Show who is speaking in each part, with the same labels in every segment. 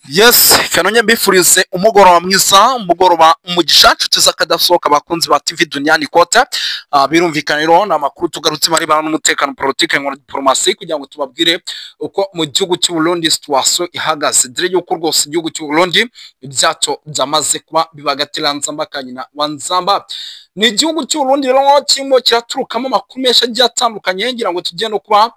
Speaker 1: Yes, kanonye mbifurize umugoroba mwiza, umugoroba umugisha nshuti z'akadasohoka abakunzi ba TV Duniani Kota. Birumvikana rero ni amakuru tugarutse bari bana n'umutekano politike ngo diplomasi kugira ngo tubabwire uko mu gihugu cy'u Burundi situation ihagaze. Dore yuko rwose igihugu cy'u Burundi ibyato byamaze kuba bibagatira nzambakanye na wanzamba. Ni igihugu cy'u Burundi rero kirimo kiraturukamo amakuru menshi agiye atandukanye ngira ngo tujye no kuba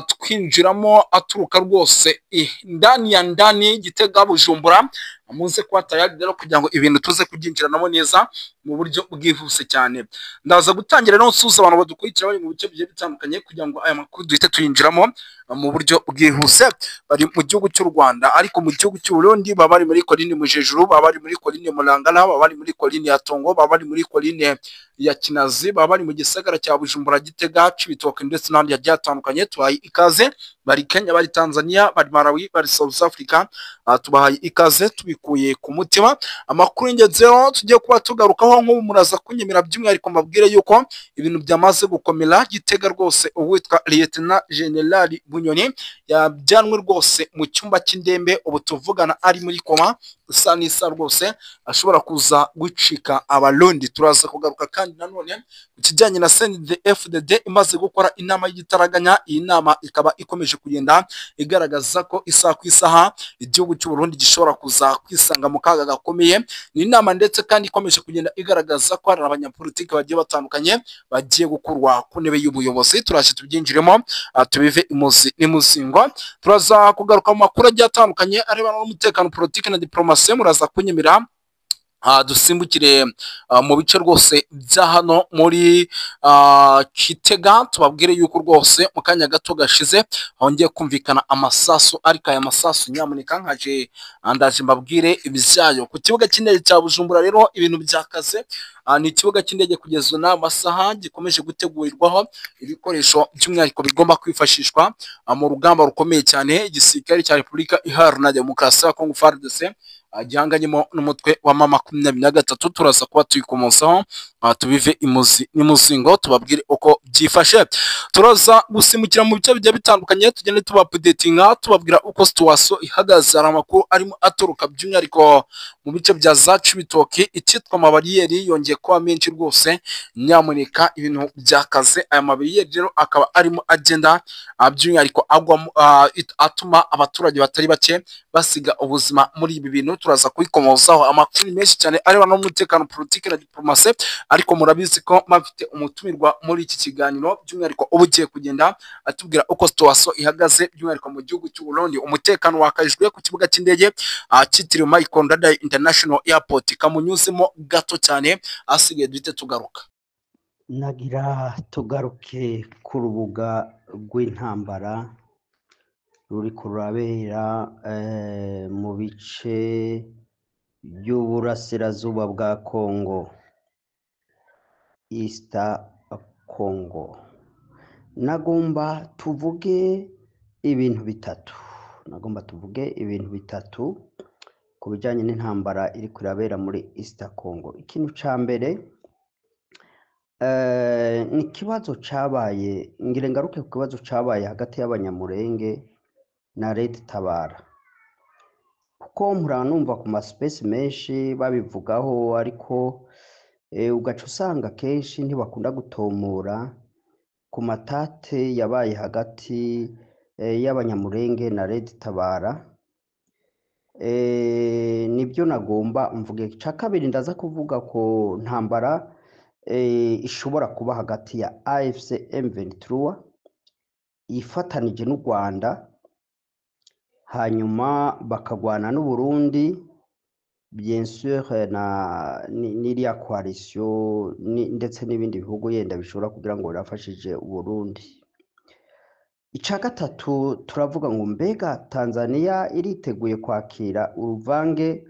Speaker 1: twinjiramo aturuka rwose ndani ya ndani Gitega Bujumbura muze kuba tayari rero kugira ngo ibintu tuze kubyinjiranamo neza mu buryo bwihuse cyane. Ndaza gutangira no nsuza abantu badukurikira bari mu bice bigiye bitandukanye kugira ngo aya makuru duhite tuyinjiramo mu buryo bwihuse. Bari mu gihugu cy'u Rwanda ariko mu gihugu cy'u Burundi baba bari muri Coline Mujejuru, baba bari muri Coline Mulangala, baba bari muri Coline ya Tongo, baba bari muri Coline ya Kinazi, baba bari mu gisagara cya Bujumbura, Gitega, Cibitoke ndetse n'ahandi hagiye hatandukanye. Tubahaye ikaze. Bari Kenya, bari Tanzania, bari Malawi, bari South Africa. Tubahaye ikaze tubikuye ku mutima. Amakuru y'ingenzi tugiye kuba tugarukaho nko muraza kunyemera by'umwihariko mbabwire yuko ibintu byamaze gukomera Gitega rwose. Uwitwa Lieutenant General Bunyoni yabyanwe rwose mu cyumba cy'indembe, ubu tuvugana ari muri koma usa n'isa rwose ashobora kuza gucika abarundi. Turaza kugaruka kandi nanone ku kijyanye na CNDD-FDD imaze gukora inama y'igitaraganya. Iyi nama ikaba ikomeje kugenda igaragaza ko isaha ku isaha igihugu cy'u Burundi gishobora kuza kwisanga mu kaga gakomeye. Ni inama ndetse kandi ikomeje kugenda igaragaza ko hari abanyapolitiki bagiye batandukanye bagiye gukurwa ku ntebe y'ubuyobozi. Turaje tubyinjiremo tubive imuzi n'imuzingo. Turaza kugaruka mu makuru agiye atandukanye arebana n'umutekano politiki na diplomasi. Muraza kunyemera dusimbukire mu bice rwose bya hano muri Gitega. Tubabwire yuko rwose mu kanya gato gashize hongeye kumvikana amasasu, ariko aya masasu nyamuneka ndaje mbabwire ibyayo. Ku kibuga cy'indege cya Bujumbura rero ibintu byakaze. Ni ikibuga cy'indege kugeza n'amasaha gikomeje gutegurirwaho ibikoresho by'umwihariko bigomba kwifashishwa mu rugamba rukomeye cyane igisirikare cya Repubulika Iharanira Demokarasi ya Kongo FARDC gihanganyemo n'umutwe wa M23. Turaza kuba tuyikomosaho tubive imuzi n'imuzingo tubabwire uko byifashe. Turaza gusimukira mu bice bigiye bitandukanye tugende tuba updatinga tubabwira uko situation ihagaze. Hari amakuru arimo aturuka by'umwihariko mu bice bya za Cibitoke, icyitwa amabariyeri yongeye kuba menshi rwose. Nyamuneka ibintu byakaze. Aya mabariyeri rero akaba arimo agenda by'umwihariko agwa atuma abaturage batari bake basiga ubuzima muri ibi bintu. Turaza kubikomozaho amakuru menshi cyane arebana n'umutekano politiki na diplomasi, ariko murabizi ko mafite umutumirwa muri iki kiganiro by'umwihariko ubugiye kugenda atubwira uko situation ihagaze by'umwihariko mu gihugu cy'u Burundi. Umutekano wakajijwe ku kibuga cy'indege cyitiriwe Michael Ndadaye International Airport. Kamunyuzemo gato cyane asigaye duhite tugaruka.
Speaker 2: Nagira tugaruke ku rubuga rw'intambara ruri kurabera mu bice by'uburasirazuba bwa Kongo, East Congo. Nagomba tuvuge ibintu bitatu ku bijyanye n'intambara iri kurabera muri East Congo. Ikintu cya mbere ni ikibazo cyabaye, ngire ngaruke ku kibazo cyabaye hagati y'abanyamurenge na Red Tabara, kuko muranumva ku maspace menshi babivugaho, ariko ugaca usanga kenshi ntibakunda gutomora ku matate yabaye hagati y'abanyamurenge na Red Tabara. Nibyo nagomba mvuge. Cya kabiri ndaza kuvuga ko ntambara ishobora kuba hagati ya AFC M23 ifatanije n'u Rwanda, hanyuma bakagwana n'u Burundi bien sûr n'iriya coalition ndetse n'ibindi bihugu yenda bishobora kugira ngo birafashije u Burundi. Icya gatatu turavuga ngo mbega Tanzania iriteguye kwakira uruvange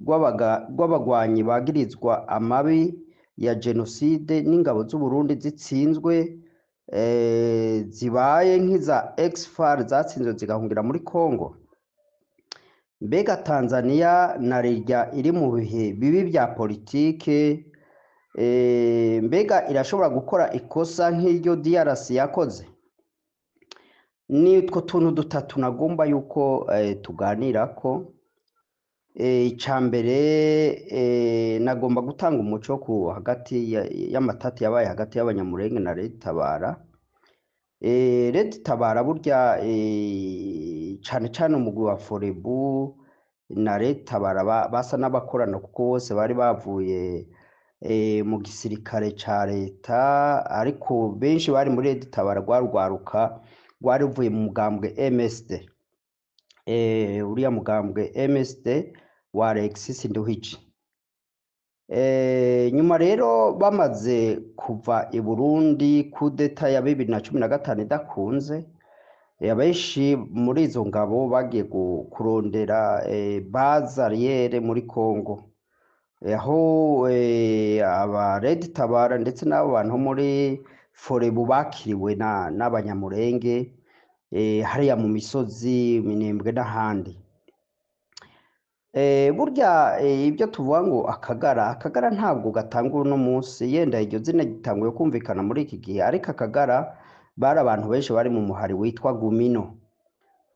Speaker 2: rw'abagwanyi bagirizwa amabi ya genocide n'ingabo z'u Burundi zitsinzwe zibaye nk'iza ex-FAR zatsinzwe zigahungira muri Kongo. Mbega Tanzania na Rijya iri mu bihe bibi bya politike, mbega irashobora gukora ikosa nk'iryo DRC yakoze? ni utwo tuntu dutatu nagomba yuko tuganirako. Icya mbere nagomba gutanga umuco ku hagati y'amatati yabaye hagati y'abanyamurenge na Red Tabara. Red Tabara burya cyane cyane umugwi wa Forebu na Red Tabara basa n'abakorana kuko bose bari bavuye mu gisirikare ca leta, ariko benshi bari muri Red Tabara rwaruka rwari ruvuye mu mugambwe MSD, uriya mugambwe MSD wa Alexis Nduhije. Nyuma rero bamaze kuva i Burundi kudeta ya 2015 idakunze, abenshi muri izo ngabo bagiye kurondera base arrière muri Congo, aho aba Red Tabara ndetse n'abo bantu muri Forebu bakiriwe n'abanyamurenge hariya mu misozi Minembwe n'ahandi. Burya ibyo tuvuga ngo akagara ntabwo gatanga uno munsi, yenda iryo zina gitanguye kumvikana muri iki gihe, ariko akagara bari abantu benshi bari mu muhari witwa Gumino.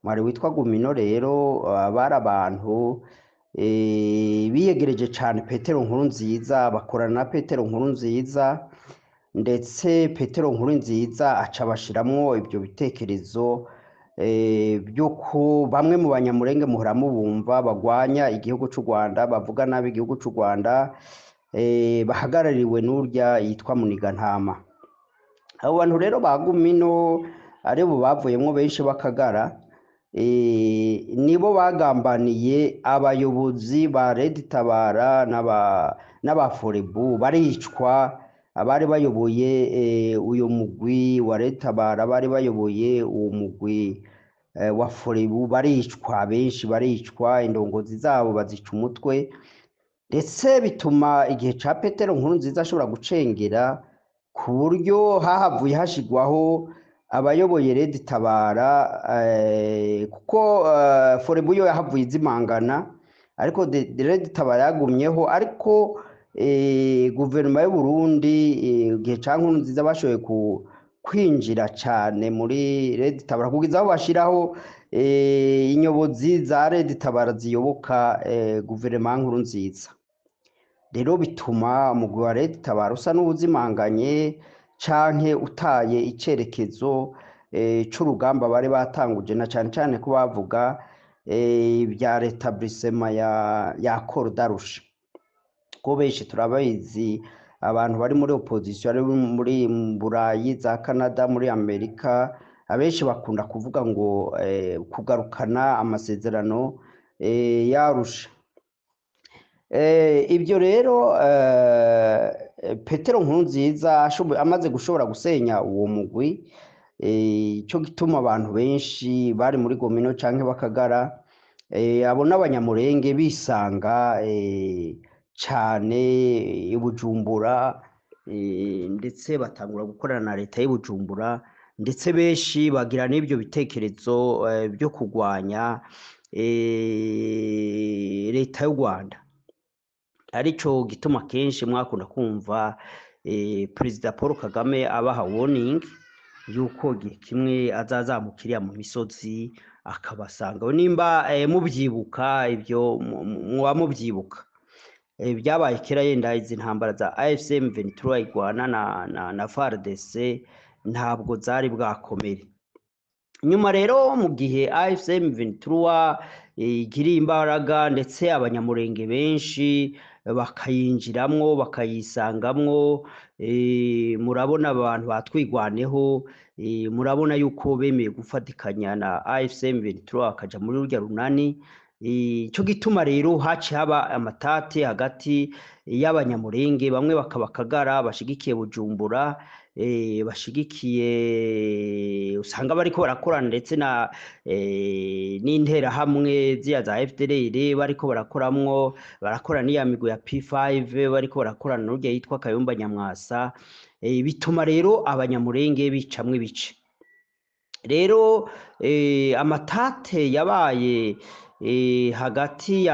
Speaker 2: Muhari witwa Gumino rero bari abantu biyegereje cyane Petero Nkurunziza, bakorana na Petero Nkurunziza, ndetse Petero Nkurunziza aca bashiramwo ibyo bitekerezo by'uko bamwe mu banyamurenge muhora mubumva bagwanya igihugu cy'u Rwanda, bavuga nabi igihugu cy'u Rwanda, bahagarariwe n'urya yitwa Munigantama. Abo bantu rero ba Gumino ari bo bavuyemo benshi bakagara, nibo bagambaniye abayobozi ba Red Tabara n'aba Forebu, baricwa. Abari bayoboye uyu mugwi wa Red Tabara, bari bayoboye uwo mugwi wa Forebu baricwa, benshi baricwa, indongozi zabo bazica umutwe, ndetse bituma igihe ca Petero Nkurunziza ashobora gucengera ku buryo hahavuye hashigwaho abayoboye Red Tabara, kuko Forebu yo yahavuye izimangana, ariko Red Tabara yagumyeho. Ariko guverinoma y'u Burundi igihe ca Nkurunziza bashoboye kwinjira cyane muri Red Tabara kugeza aho bashiraho inyobozi za Red Tabara ziyoboka guverinoma Nkurunziza. Rero bituma umugwi wa Red Tabara usa n'ubuzimanganye canke utaye icerekezo c'urugamba bari batanguje, na cyane cyane ko bavuga bya rétablissement ya Kordarusha. Ko benshi turabazi abantu bari muri opposition ari muri Burayi, za Canada, muri Amerika, abenshi bakunda kuvuga ngo kugarukana amasezerano yarusha. Ibyo rero Petero Nkurunziza amaze gushobora gusenya uwo mugwi, cyo gituma abantu benshi bari muri Gomino canke bakagara, abo n'abanyamurenge bisanga cyane i Bujumbura, ndetse batangura gukorana na leta y'u Bujumbura, ndetse benshi bagira n'ibyo bitekerezo byo kurwanya leta y'u Rwanda. Arico gituma kenshi mwakunda kumva Perezida Paul Kagame abaha warning yuko kimwe azazamukiriya mu misozi akabasanga. Nimba mubyibuka ibyo, muba mubyibuka byabaye kera, yenda izi ntambara za AFC M23 igwana na FARDC ntabwo zari bwakomere. Nyuma rero mu gihe AFC M23 igiri imbaraga, ndetse abanyamurenge benshi bakayinjiramwo bakayisangamwo, murabona abantu batwigwaneho, murabona yuko bemeye gufatikanya na AFC M23 akaja muri urya runani. Cyo gituma rero haci haba amatati hagati y'abanyamurenge, bamwe bakabakagara bashigikiye Bujumbura, bashigikiye usanga bariko barakorana ndetse na n'intera hamwe ziya za FDLR bariko barakoramwo, barakora n'iya migwi ya P5 bariko barakorana n'urya yitwa Kayumba Nyamwasa. Bituma rero abanyamurenge bicamwe ibice. Rero amatate yabaye hagati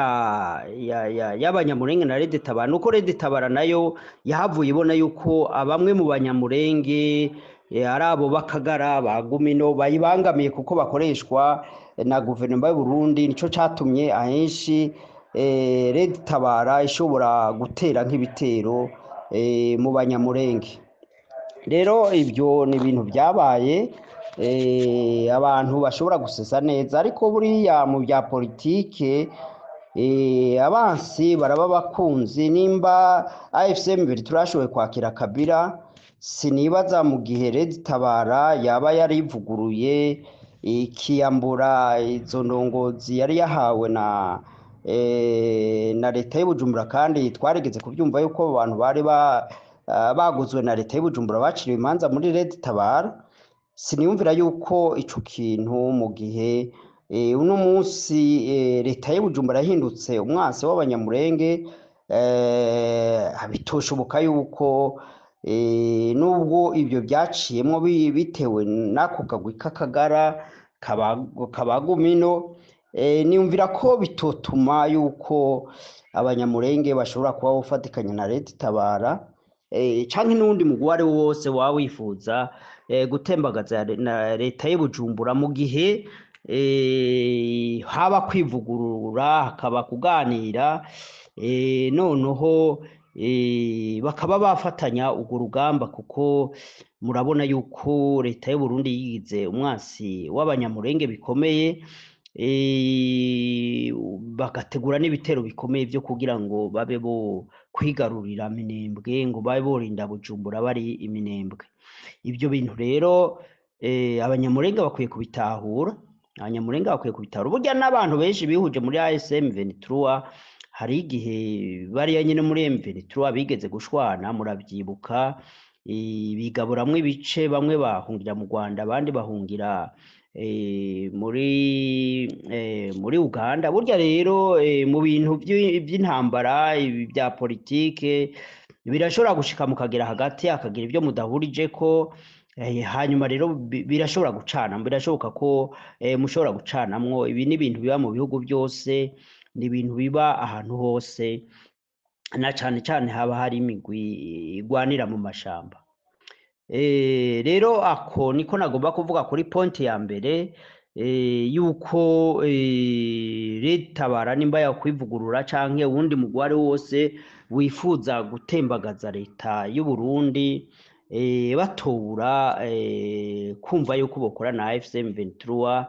Speaker 2: y'abanyamurenge na Red Tabara, nuko Red Tabara nayo yahavuye ibona yuko bamwe mu banyamurenge ari abo bakagara ba Gumino bayibangamiye kuko bakoreshwa na guverinoma y'u Burundi, nico catumye ahenshi Red Tabara ishobora gutera nk'ibitero mu Banyamulenge. Rero ibyo ni ibintu byabaye abantu bashobora gusesa neza, ariko buriya mu bya politike abansi baraba bakunzi. Nimba AFCM turashoboye kwakira Kabila, sinibaza mu gihe Red Tabara yaba yarivuguruye ikiyambura izo ndongozi yari yahawe na leta y'Ubujumbura, kandi twarigeze kubyumva yuko abantu bari baguzwe na leta y'Ubujumbura baciriwe imanza muri Red Tabara. Siniyumvira yuko ico kintu mu gihe uno munsi leta y'Ubujumbura yahindutse umwasi w'Abanyamulenge, bitoshoboka yuko nubwo ibyo byaciyemo bitewe n'ako kagwi k'akagara kaba Gumino, niyumvira ko bitotuma yuko Abanyamulenge bashobora kuba bafatikanya na Red Tabara canke n'undi mugwi ari wose waba wifuza gutembagaza na leta y'Ubujumbura, mu gihe haba kwivugurura, hakaba kuganira, noneho bakaba bafatanya urwo rugamba, kuko murabona yuko leta y'u Burundi yigize umwasi w'Abanyamulenge bikomeye, bagategura n'ibitero bikomeye byo kugira ngo babe bo kwigarurira Minembwe, ngo babe borinda Bujumbura bari Iminembwe. Ibyo bintu rero Abanyamulenge bakwiye kubitahura, burya n'abantu benshi bihuje muri ASM 23 hari igihe bariya nyine muri M23 bigeze gushwana, muravyibuka, bigaburamwe ibice, bamwe bahungira mu Rwanda abandi bahungira muri Uganda. Burya rero mu bintu by'intambara bya politike birashobora gushika mukagera hagati, akagira ibyo mudahurije ko, hanyuma rero birashobora gucana, birashoboka ko mushobora gucanamwo. Ibi ni ibintu biba mu bihugu byose, ni ibintu biba ahantu hose, na cane cane haba hari imigwi igwanira mu mashamba. Rero ako niko nagomba kuvuga kuri point ya mbere, yuko Red Tabara nimba yakwivugurura canke uwundi mugwi ari wose wifuza gutembagaza leta y'u Burundi, batobura kumva yuko bokora na AFCM 23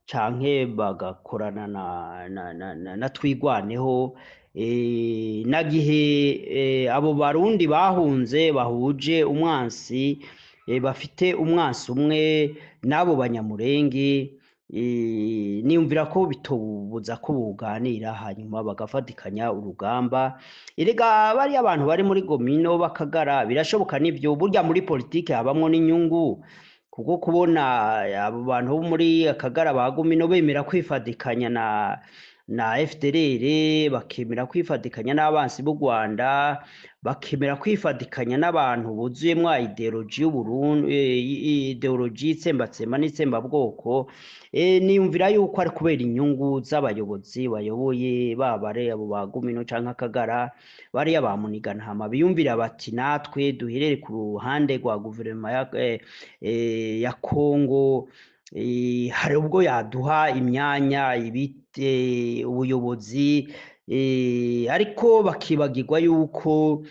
Speaker 2: canke bagakorana na Twigwaneho, na gihe abo Barundi bahunze bahuje umwansi, bafite umwansi umwe n'abo Banyamulenge, niyumvira ko bitobuza ko buganira hanyuma bagafatikanya urugamba. Erega bari abantu bari muri Gumino bakagara, birashoboka n'ibyo. Burya muri politike habamwo n'inyungu, kuko kubona abo bantu bo muri akagara ba Gumino bemera kwifatikanya na FDLR, bakemera kwifatikanya n'abansi b'u Rwanda, bakemera kwifatikanya n'abantu buzuyemwo ideology y'u Burundi, ideology itsembatsema n'itsembabwoko. Niyumvira yuko ari kubera inyungu z'abayobozi bayoboye babare abo ba Gumino canke akagara, bariya ba Muniganama biyumvira bati natwe duherere ku ruhande rwa guverinoma ya Kongo, hari ubwo yaduha imyanya ubuyobozi, ariko bakibagirwa yuko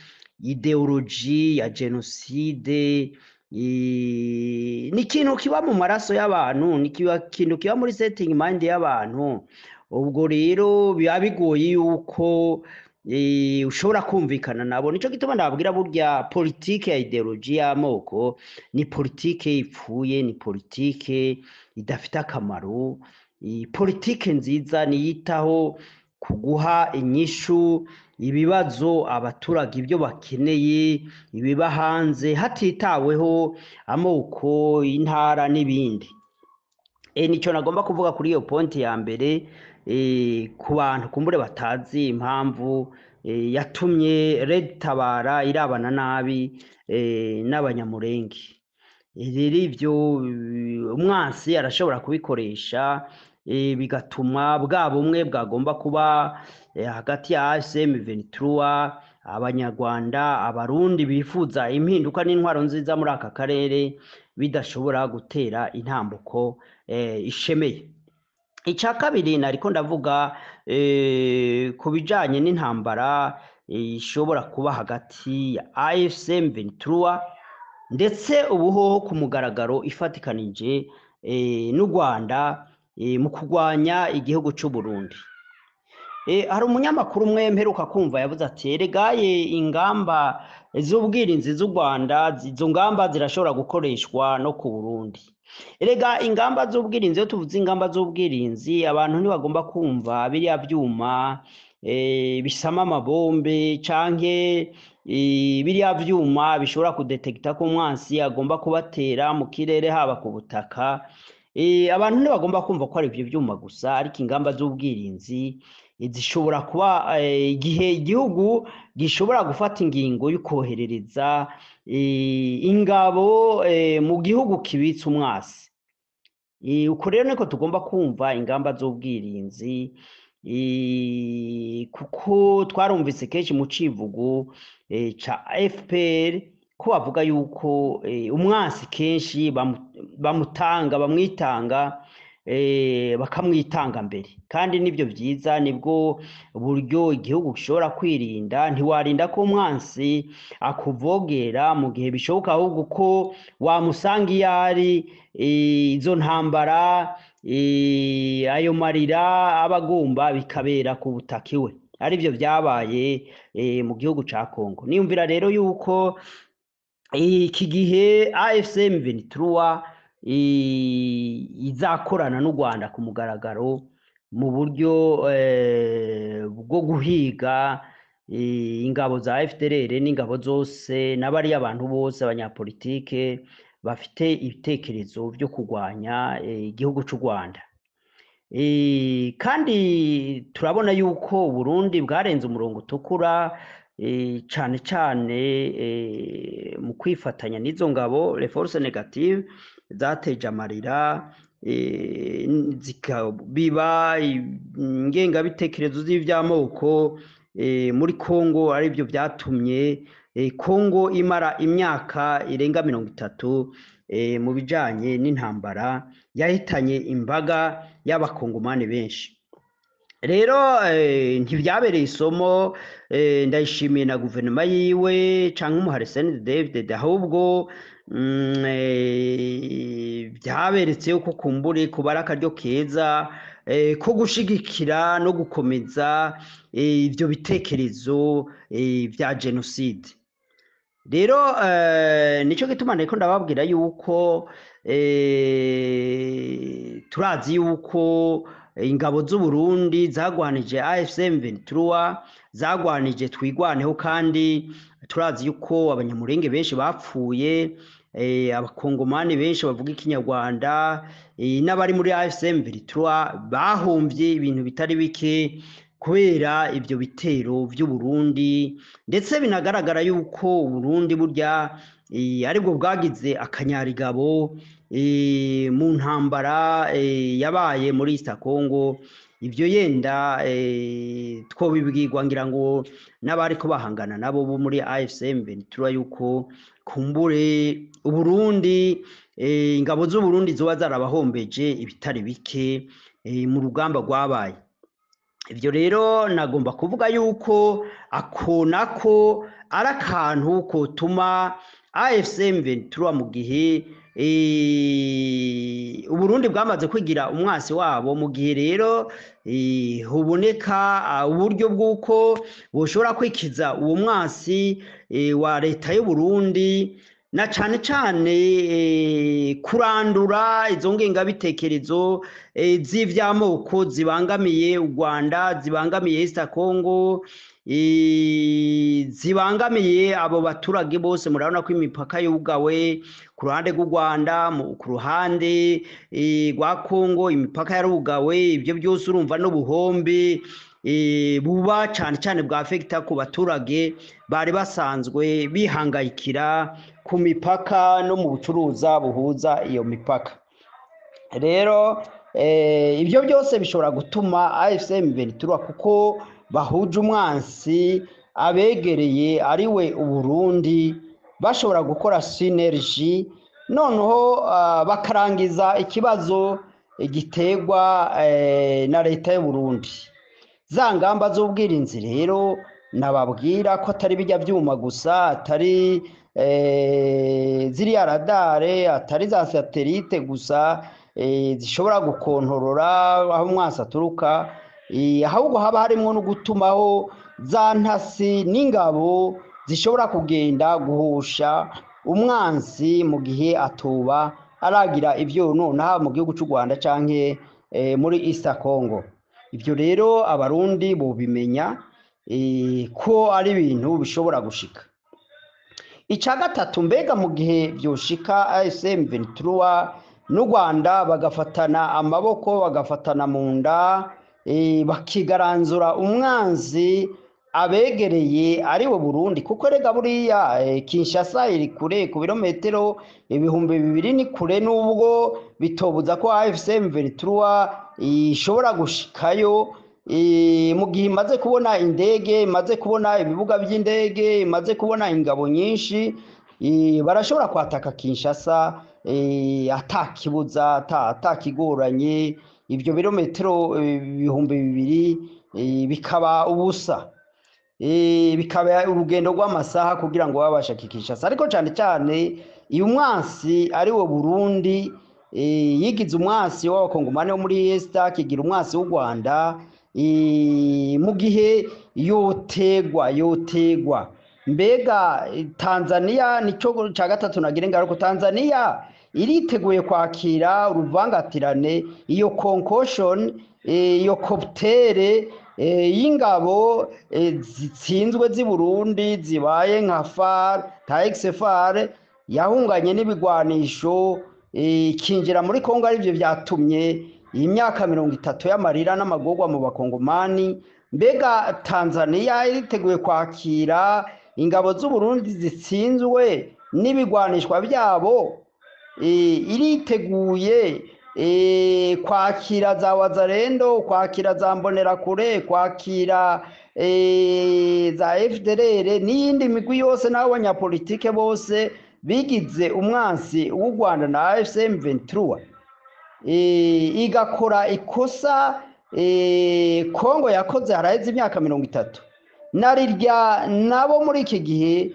Speaker 2: ideology ya genocide ni ikintu kiba mu maraso y'abantu, ni ikintu kiba muri setting mind y'abantu. Ubwo rero biba bigoye yuko ushobora kumvikana nabo. Nico gituma ndababwira burya politike ya ideology y'amoko ni politike ipfuye, ni politike idafite akamaro. Politike nziza niyitaho kuguha inyishu ibibazo abaturage ibyo bakeneye, ibiba hanze, hatitaweho amoko, intara n'ibindi. Nico nagomba kuvuga kuri iyo point ya mbere, ku bantu kumbure batazi impamvu yatumye Red Tabara irabana nabi n'Abanyamulenge. Rero ivyo umwansi arashobora kubikoresha, bigatuma bwa bumwe bwagomba kuba hagati ya AFCM 23 abanyarwanda abarundi bifuza impinduka n'intwaro nziza muri aka karere bidashobora gutera intambuko ishemeye. Icya kabiri nariko ndavuga ku bijanye n'intambara ishobora kuba hagati ya AFC M23 ndetse ubuhoho ku mugaragaro ifatikanije n'u Rwanda mu kurwanya igihugu cy'u Burundi. Hari umunyamakuru umwe mperuka kumva yavuze ati eregaye ingamba z'ubwirinzi z'u Rwanda izo ngamba zirashobora gukoreshwa no ku Burundi. Erega ingamba z'ubwirinzi iyo tuvuze ingamba z'ubwirinzi abantu ntibagomba kumva biriya byuma bisama amabombe canke biriya vyuma bishobora kudetekta ko umwansi agomba kubatera mu kirere haba ku butaka. Abantu ntibagomba kumva ko ari ivyo vyuma gusa, ariko ingamba z'ubwirinzi zishobora kuba igihe igihugu gishobora gufata ingingo yo koherereza ingabo mu gihugu kibitse umwasi. Uko rero niko tugomba kumva ingamba z'ubwirinzi, kuko twarumvise kenshi mu civugo ca FPR ko bavuga yuko umwasi kenshi bamwitanga bakamwitanga mbere, kandi nibyo byiza, nibwo buryo igihugu gishobora kwirinda. Ntiwarinda ko umwansi akuvogera mu gihe bishoboka, ahubwo ko wamusanga iyo ari, izo ntambara ayo marira abagomba bikabera ku butaka iwe, aribyo byabaye mu gihugu ca Kongo. Niyumvira rero yuko iki gihe AFC M23 izakorana n'u Rwanda ku mugaragaro mu buryo bwo guhiga ingabo za FDLR n'ingabo zose n'abariya abantu bose abanyapolitike bafite ibitekerezo byo kurwanya igihugu cy'u Rwanda. Kandi turabona yuko Burundi bwarenze umurongo utukura cane cane mu kwifatanya n'izo ngabo les forces négatives zateje amarira, biba ingengabitekerezo z'ivy'amoko muri Kongo, aribyo byatumye Kongo imara imyaka irenga 30 mu bijanye n'intambara yahitanye imbaga y'abakongomani benshi. Rero ntibyabereye isomo ndayishimiye na guverinoma yiwe canke umuhariseni David, ahubwo byaberetse yuko kumbure kubara akaryo keza ko gushigikira no gukomeza ivyo bitekerezo vya genocide. Rero nico gituma ndiko ndababwira yuko turazi yuko ingabo z'u Burundi zagwanije AFC M23, zagwanije twigwaneho, kandi turazi yuko abanyamurenge benshi bapfuye, abakongomani benshi bavuga ikinyarwanda n'abari muri AFC M23 bahomvye ibintu bitari bike kubera ivyo bitero vy'u Burundi, ndetse binagaragara yuko Burundi burya aribwo bwagize akanyarigabo mu ntambara yabaye muri East Congo. Ivyo yenda twobibwirwa ngira ngo n'abari ko bahangana nabo bo muri AFC M23 yuko kumbure Uburundi ingabo z'u Burundi zoba zarabahombeje ibitari bike mu rugamba rwabaye. Ivyo rero nagomba kuvuga yuko ako nako ari akantu kotuma AFC M23 mu gihe Uburundi bwamaze kwigira umwasi wabo, mu gihe rero huboneka uburyo bw'uko boshobora kwikiza uwo mwasi wa leta y'u Burundi, na cane cane kurandura izo ngengabitekerezo z'ivy'amoko zibangamiye u Rwanda, zibangamiye East Congo, zibangamiye abo baturage bose. Murabona ko imipaka yugawe ku ruhande rw'u Rwanda, ku ruhande rwa Congo imipaka yarugawe. Ibyo byose urumva n'ubuhombe buba cane cane bwa afekta ku baturage bari basanzwe bihangayikira ku mipaka no mu bucuruza buhuza iyo mipaka. Rero ibyo byose bishobora gutuma AFC M23 kuko bahuje umwansi abegereye ariwe Uburundi bashobora gukora synergy noneho bakarangiza ikibazo giterwa na leta y'u Burundi. Za ngamba z'ubwirinzi rero nababwira ko atari bijya byuma gusa, atari ziriya radare, atari za satellite gusa zishobora gukontorora aho umwansi aturuka, ahubwo haba harimo no gutumaho za ntasi n'ingabo zishobora kugenda guhusha umwansi mu gihe atuba aragira ibyo nonaha mu gihugu cy'u Rwanda canke muri East Congo. Ibyo rero abarundi bobimenya ko ari ibintu bishobora gushika. Ica gatatu, mbega mu gihe byoshika AFC M23 n'u Rwanda bagafatana amaboko, bagafatana mu nda, bakigaranzura umwanzi abegereye ari wo Burundi, kuko rega buriya Kinshasa iri kure ku birometero 2000 ni kure, nubwo bitobuza ko AFC M23 ishobora gushikayo mu gihe imaze kubona indege, imaze kubona ibibuga by'indege, imaze kubona ingabo nyinshi, barashobora kwataka Kinshasa atakibuza, atakigoranye. Ibyo birometero 2000 bikaba ubusa, bikaba urugendo rw'amasaha kugira ngo babasha Kinshasa. Ariko cyane cyane iyo umwansi ari wo Burundi yigize umwansi w'abakongomani wo muri East, akigira umwansi w'u Rwanda, mu gihe yotegwa. Mbega Tanzania nico ca gatatu nagire ngaruko. Tanzania iriteguye kwakira uruvangatirane, iyo concussion, iyo koptere y'ingabo zitsinzwe z'i Burundi zibaye nka FAR, TAXFAR yahunganye n'ibigwanisho kinjira muri Kongo. Arivyo vyatumye imyaka 30 y'amarira n'amagorwa mu bakongomani. Mbega Tanzania iriteguye kwakira ingabo z'u Burundi zitsinzwe n'ibigwanishwa byabo, iriteguye kwakira za Wazalendo, kwakira za Mbonerakure, kwakira za FDLR n'iyindi migwi yose n'abanyapolitike bose bigize umwansi w'u Rwanda na AFC M23, igakora ikosa Kongo yakoze haraheze imyaka 30. Narirya nabo muri iki gihe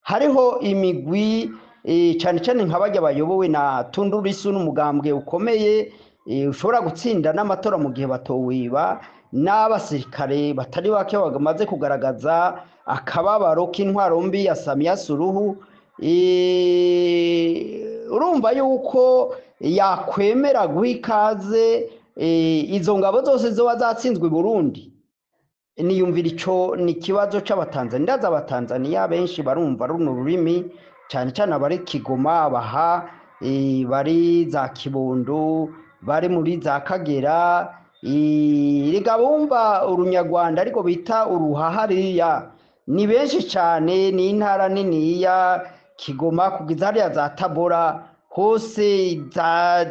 Speaker 2: hariho imigwi cyane cyane nk'abajya bayobowe na Tundu Lissu n'umugambwe ukomeye, ushobora gutsinda n'amatora mu gihe batowiba, n'abasirikare batari bake bamaze kugaragaza akababaro k'intwaro mbi ya Samia Suluhu. Urumva yuko yakwemera guha ikaze izo ngabo zose zoba zatsinzwe i Burundi? Niyumvira ico ni kibazo c'abatanzania. Ndaza abatanzania benshi barumva runo rurimi, cyane cyane abari Kigoma, baha bari za Kibondo, bari muri za Kagera, riga bumva urunyarwanda ariko bita uruhahariya ni benshi cyane. Ni intara nini ya Kigoma kugiza hariya za Tabora hose, za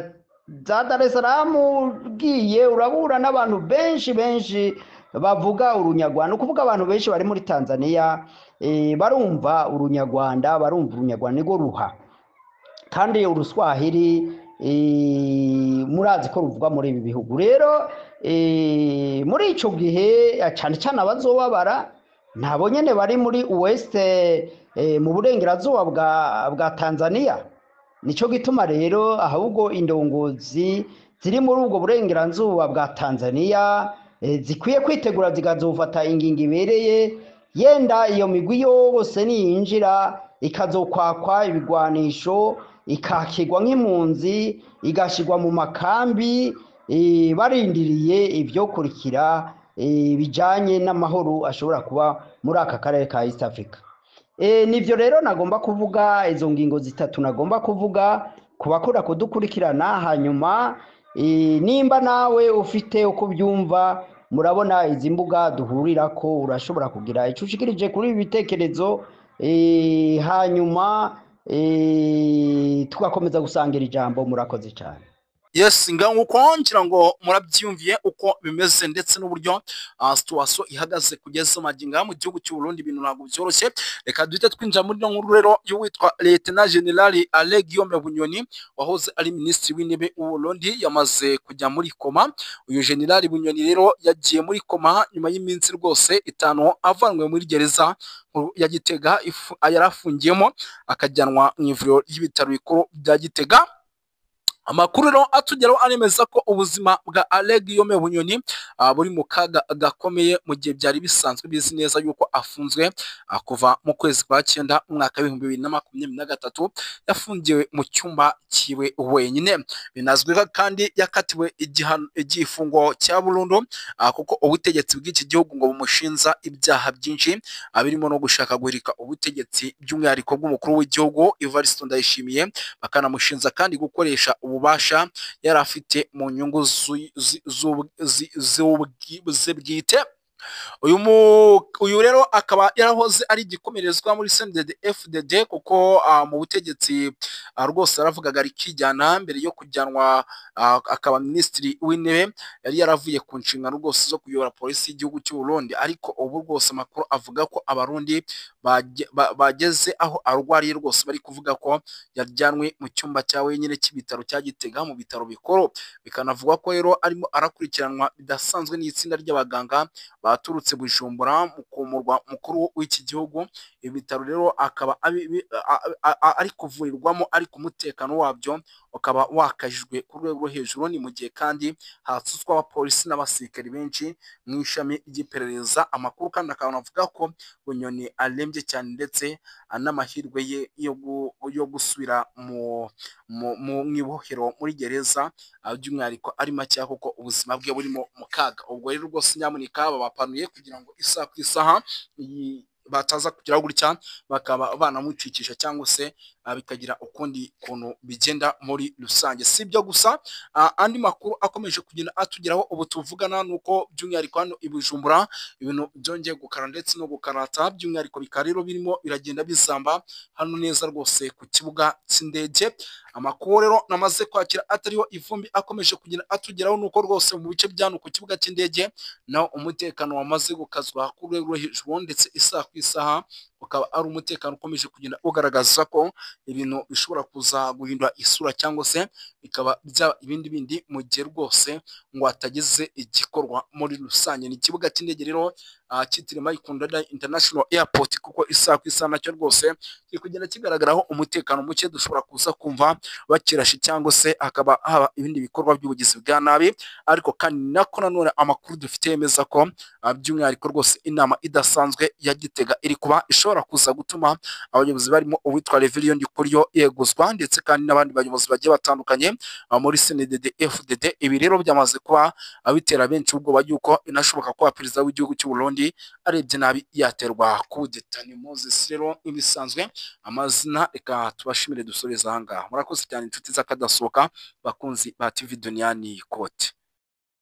Speaker 2: Dar es Salaam ugiye urabura n'abantu benshi bavuga urunyarwanda. Ukuvuga abantu benshi bari muri Tanzania barumva urunyarwanda, nigo ruha. Kandi uruswahili murazi ko ruvugwa muri ibi bihugu. Rero muri ico gihe cyane cyane abazobabara nabo nyene bari muri West, mu burengerazuba bwa Tanzania. Nico gituma rero ahubwo indongozi ziri muri ubwo burengerazuba bwa Tanzania zikwiye kwitegura zikazofata ingingo ibereye, yenda iyo migwi yose niyinjira ikazokwakwa ibigwanisho, ikakigwa nk'impunzi, igashigwa mu makambi, barindiriye ibyo kurikira bijanye n'amahoro ashobora kuba muri aka karere ka East Africa. Nivyo rero nagomba kuvuga, izo ngingo zitatu nagomba kuvuga kubakora kudukurikirana. Hanyuma nimba nawe ufite uko byumva, murabona izi mbuga duhurira ko, urashobora kugira ico ushikirije kuri ibi bitekerezo, hanyuma tugakomeza gusangira ijambo. Murakoze cyane.
Speaker 1: Yes, nguko ngira ngo murabyumviye uko bimeze ndetse n'uburyo situation ihagaze kugeza maginga mu gihugu cy'u Burundi, ibintu ntabwo byoroshye. Reka duhite twinjira muri nkuru rero y'uwitwa Lieutenant General Alain Guillaume Bunyoni, wahoze ari minisitiri w'intebe w'u Burundi, yamaze kujya muri koma. Uyu General Bunyoni rero yagiye muri koma nyuma y'iminsi rwose 5 avanwe muri gereza ya Gitega yarafungiyemo, akajyanwa mu ivuriro ry'ibitaro bikuru bya Gitega. Amakuru rero atugeraho anemeza ko ubuzima bwa Alain Guillaume Bunyoni buri mu kaga gakomeye, mu gihe byari bisanzwe bizi neza yuko afunzwe kuva mu kwezi kwa 9 umwaka wa 2023, yafungiwe mu cyumba kiwe wenyine. Binazwi kandi yakatiwe igifungo cya burundu kuko ubutegetsi bw'iki gihugu ngo bumushinza ibyaha byinshi birimo no gushaka guhirika ubutegetsi, by'umwihariko bw'umukuru w'igihugu Evariste Ndayishimiye, bakanamushinza kandi gukoresha ububasha yari afite mu nyungu ze bwite. Uyu rero akaba yarahoze ari igikomerezwa muri CNDD FDD, kuko mu butegetsi rwose aravugaga arikijyana mbere yo kujyanwa akaba minisitiri w'intebe. Yari yaravuye ku nshingano rwose zo kuyobora polisi y'igihugu cy'u Burundi, ariko ubu rwose amakuru avuga ko abarundi bageze aho arwariye rwose, bari kuvuga ko yajyanwe mu cyumba cya wenyine cy'ibitaro cya Gitega mu bitaro bikuru. Bikanavuga ko rero arimo arakurikiranwa bidasanzwe n'itsinda ry'abaganga baturutse Bujumbura mu murwa mukuru w'iki gihugu. Ibitaro rero akaba ari kuvurirwamo, ariko umutekano wabyo ukaba wakajijwe ku rwego rwo hejuru. Ni mu gihe kandi hasutswa abapolisi n'abasirikari benshi mu ishami ry'iperereza. Amakuru kandi akaba avuga ko Bunyoni arembye cyane, ndetse n'amahirwe ye yo gusubira mu ibohero muri gereza by'umwihariko ari make, kuko ubuzima bwe burimo mu kaga. Ubwo rero rwose nyamuneka bapanuye kugira ngo isaha ku isaha bataza kugira gutya bakaba banamucikisha, cyangwa se bikagira ukundi kuntu bigenda muri rusange. Si ibyo gusa, andi makuru akomeje kugenda atugeraho ubu tuvugana, nuko by'umwihariko hano i Bujumbura ibintu byongeye gukara ndetse no gukarata, by'umwihariko bikaba rero birimo biragenda bizamba hano neza rwose ku kibuga cy'indege. Amakuru rero namaze kwakira atariho ivumbi akomeje kugenda atugeraho, nuko rwose mu bice byano ku kibuga cy'indege naho umutekano wamaze gukazwa ku rwego rwo hejuru, ndetse isaha ku isaha ukaba ari umutekano ukomeje kugenda ugaragaza ko ibintu bishobora kuza guhindura isura, cyangwa se bikaba byaba ibindi mu gihe rwose ngo hatagize igikorwa muri rusange. Ni ikibuga cy'indege rero cyitiriwe Mike Ndadaye International Airport, kuko isaha ku isaha nacyo rwose kiri kugenda kigaragaraho umutekano muke, dushobora kuza kumva bakirashe, cyangwa se hakaba haba ibindi bikorwa by'ubugizi bwa nabi. Ariko kandi nako nanone amakuru dufite yemeza ko by'umwihariko rwose inama idasanzwe ya Gitega iri kuba ishobora kuza gutuma abayobozi barimo uwitwa Reverien Ndikuriyo yeguzwa, ndetse kandi n'abandi bayobozi bagiye batandukanye muri CNDD FDD. Ibi rero byamaze kuba abitera benshi ubwoba yuko inashoboka ko perezida w'igihugu cy'u Burundi arebye nabi yaterwa kudeta. Ni Moses rero ibisanzwe amazina, reka tubashimire dusoreza aha ngaha. Murakoze cyane inshuti z'akadasohoka bakunzi ba TV Duniani Kote.